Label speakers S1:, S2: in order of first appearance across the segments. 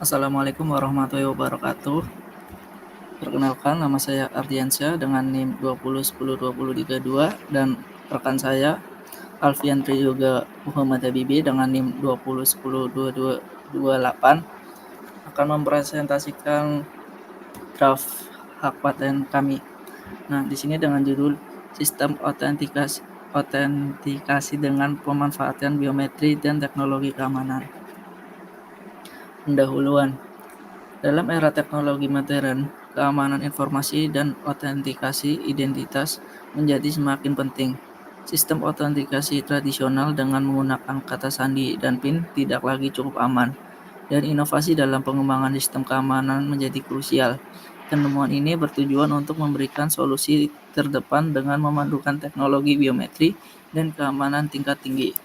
S1: Assalamualaikum warahmatullahi wabarakatuh. Perkenalkan, nama saya Ardiansyah dengan NIM 20102032 dan rekan saya Alfian Triyoga Muhammad Habibi dengan NIM 20102228 akan mempresentasikan draft hak paten kami. Nah, di sini dengan judul Sistem Otentikasi dengan Pemanfaatan Biometri dan Teknologi Keamanan. Pendahuluan. Dalam era teknologi modern, keamanan informasi dan otentikasi identitas menjadi semakin penting. Sistem otentikasi tradisional dengan menggunakan kata sandi dan PIN tidak lagi cukup aman, dan inovasi dalam pengembangan sistem keamanan menjadi krusial. Penemuan ini bertujuan untuk memberikan solusi terdepan dengan memadukan teknologi biometri dan keamanan tingkat tinggi.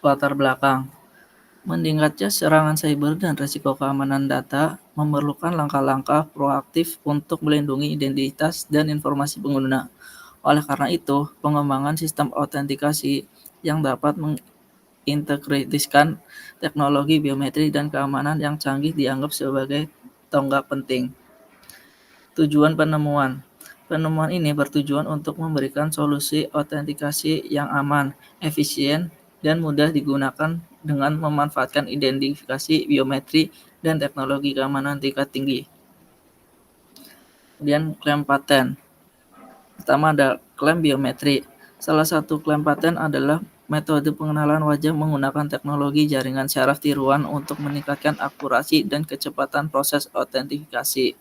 S1: Latar belakang. Meningkatnya serangan cyber dan risiko keamanan data memerlukan langkah-langkah proaktif untuk melindungi identitas dan informasi pengguna. Oleh karena itu, pengembangan sistem autentikasi yang dapat mengintegrasikan teknologi biometri dan keamanan yang canggih dianggap sebagai tonggak penting. Tujuan penemuan. Penemuan ini bertujuan untuk memberikan solusi autentikasi yang aman, efisien, dan mudah digunakan dengan memanfaatkan identifikasi biometri dan teknologi keamanan tingkat tinggi. Kemudian klaim paten. Pertama ada klaim biometri. Salah satu klaim paten adalah metode pengenalan wajah menggunakan teknologi jaringan syaraf tiruan untuk meningkatkan akurasi dan kecepatan proses autentifikasi.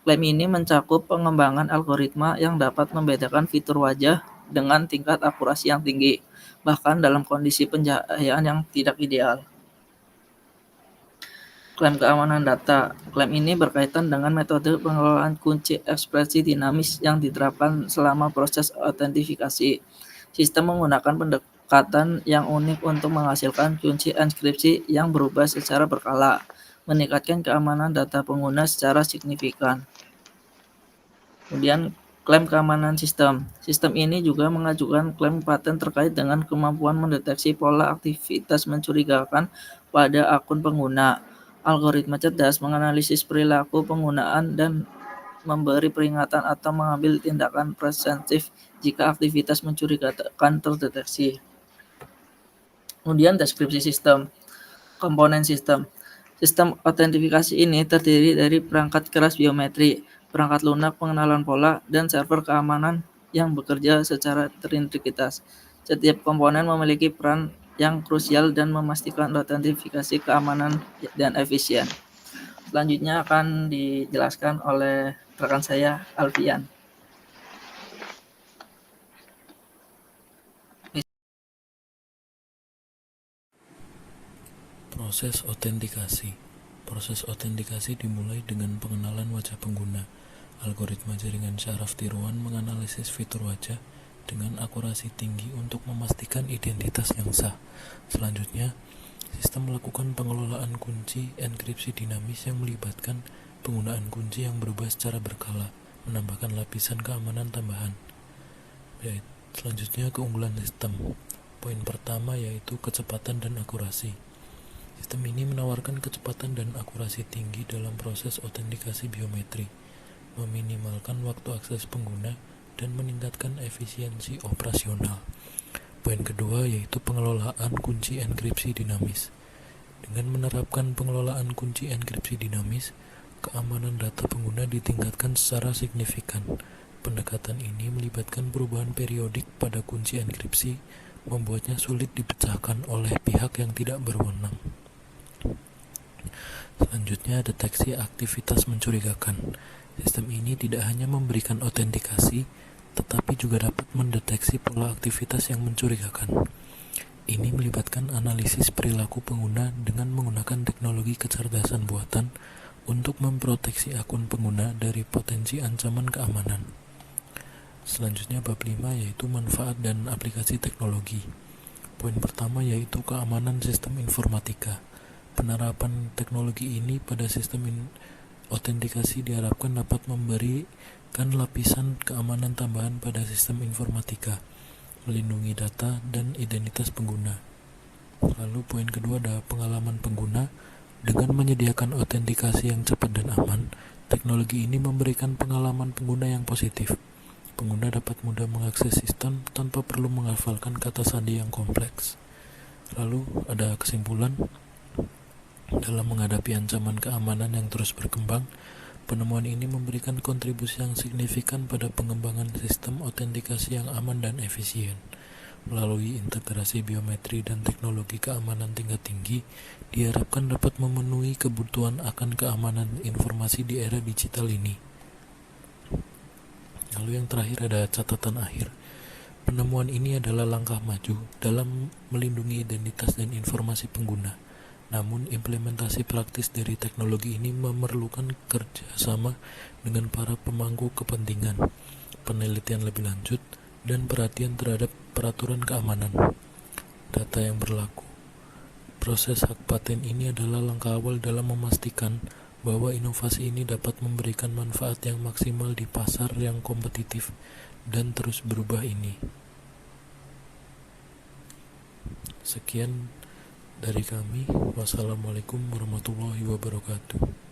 S1: Klaim ini mencakup pengembangan algoritma yang dapat membedakan fitur wajah dengan tingkat akurasi yang tinggi, bahkan dalam kondisi pencahayaan yang tidak ideal. Klaim keamanan data. Klaim ini berkaitan dengan metode pengelolaan kunci ekspresi dinamis yang diterapkan selama proses autentifikasi. Sistem menggunakan pendekatan yang unik untuk menghasilkan kunci enkripsi yang berubah secara berkala, meningkatkan keamanan data pengguna secara signifikan. Kemudian klaim keamanan sistem. Sistem ini juga mengajukan klaim paten terkait dengan kemampuan mendeteksi pola aktivitas mencurigakan pada akun pengguna. Algoritma cerdas menganalisis perilaku penggunaan dan memberi peringatan atau mengambil tindakan preventif jika aktivitas mencurigakan terdeteksi. Kemudian deskripsi sistem. Komponen sistem. Sistem autentifikasi ini terdiri dari perangkat keras biometri, perangkat lunak pengenalan pola, dan server keamanan yang bekerja secara terintegritas. Setiap komponen memiliki peran yang krusial dan memastikan autentifikasi keamanan dan efisien. Selanjutnya akan dijelaskan oleh rekan saya, Alfian.
S2: Proses autentikasi. Proses autentikasi dimulai dengan pengenalan wajah pengguna. Algoritma jaringan syaraf tiruan menganalisis fitur wajah dengan akurasi tinggi untuk memastikan identitas yang sah. Selanjutnya, sistem melakukan pengelolaan kunci enkripsi dinamis yang melibatkan penggunaan kunci yang berubah secara berkala, menambahkan lapisan keamanan tambahan. Selanjutnya, keunggulan sistem. Poin pertama yaitu kecepatan dan akurasi. Sistem ini menawarkan kecepatan dan akurasi tinggi dalam proses autentikasi biometri, meminimalkan waktu akses pengguna, dan meningkatkan efisiensi operasional. Poin kedua yaitu pengelolaan kunci enkripsi dinamis. Dengan menerapkan pengelolaan kunci enkripsi dinamis, keamanan data pengguna ditingkatkan secara signifikan. Pendekatan ini melibatkan perubahan periodik pada kunci enkripsi, membuatnya sulit dipecahkan oleh pihak yang tidak berwenang. Selanjutnya, deteksi aktivitas mencurigakan. Sistem ini tidak hanya memberikan autentikasi, tetapi juga dapat mendeteksi pola aktivitas yang mencurigakan. Ini melibatkan analisis perilaku pengguna dengan menggunakan teknologi kecerdasan buatan untuk memproteksi akun pengguna dari potensi ancaman keamanan. Selanjutnya, bab 5 yaitu manfaat dan aplikasi teknologi. Poin pertama yaitu keamanan sistem informatika. Penerapan teknologi ini pada sistem autentikasi diharapkan dapat memberikan lapisan keamanan tambahan pada sistem informatika, melindungi data dan identitas pengguna. Lalu poin kedua adalah pengalaman pengguna. Dengan menyediakan autentikasi yang cepat dan aman, teknologi ini memberikan pengalaman pengguna yang positif. Pengguna dapat mudah mengakses sistem tanpa perlu menghafalkan kata sandi yang kompleks. Lalu, ada kesimpulan. Dalam menghadapi ancaman keamanan yang terus berkembang, penemuan ini memberikan kontribusi yang signifikan pada pengembangan sistem autentikasi yang aman dan efisien. Melalui integrasi biometri dan teknologi keamanan tingkat tinggi, diharapkan dapat memenuhi kebutuhan akan keamanan informasi di era digital ini. Lalu yang terakhir ada catatan akhir. Penemuan ini adalah langkah maju dalam melindungi identitas dan informasi pengguna. Namun, implementasi praktis dari teknologi ini memerlukan kerjasama dengan para pemangku kepentingan, penelitian lebih lanjut, dan perhatian terhadap peraturan keamanan data yang berlaku. Proses hak paten ini adalah langkah awal dalam memastikan bahwa inovasi ini dapat memberikan manfaat yang maksimal di pasar yang kompetitif dan terus berubah ini. Sekian dari kami. Wassalamualaikum warahmatullahi wabarakatuh.